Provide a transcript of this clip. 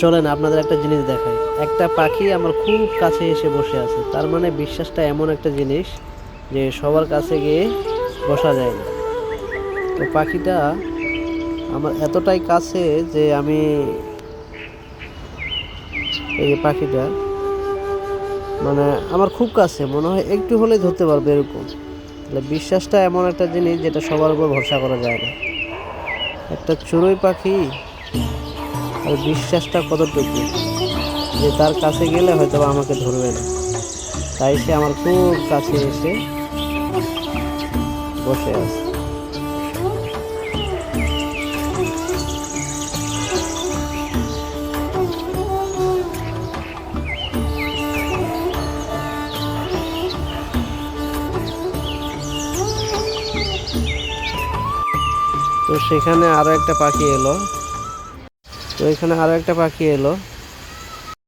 চলেন আপনাদের একটা জিনিস দেখাই। একটা পাখি আমার খুব কাছে এসে বসে আছে, তার মানে বিশ্বাসটা এমন একটা জিনিস যে সবার কাছে গিয়ে বসা যায় না। তো পাখিটা আমার এতটাই কাছে যে আমি এই পাখিটা মানে আমার খুব কাছে, মনে হয় একটু হলেই ধরতে পারবে এরকম। তাহলে বিশ্বাসটা এমন একটা জিনিস যেটা সবার উপর ভরসা করা যায় না। একটা চড়ুই পাখি আর বিশ্বাসটা কতটুকু যে তার কাছে গেলে হয়তো আমাকে ধরবে না, তাই সে আমার খুব কাছে এসে বসে আছে। তো সেখানে আরো একটা পাখি এলো তো এখানে আরো একটা পাখি এলো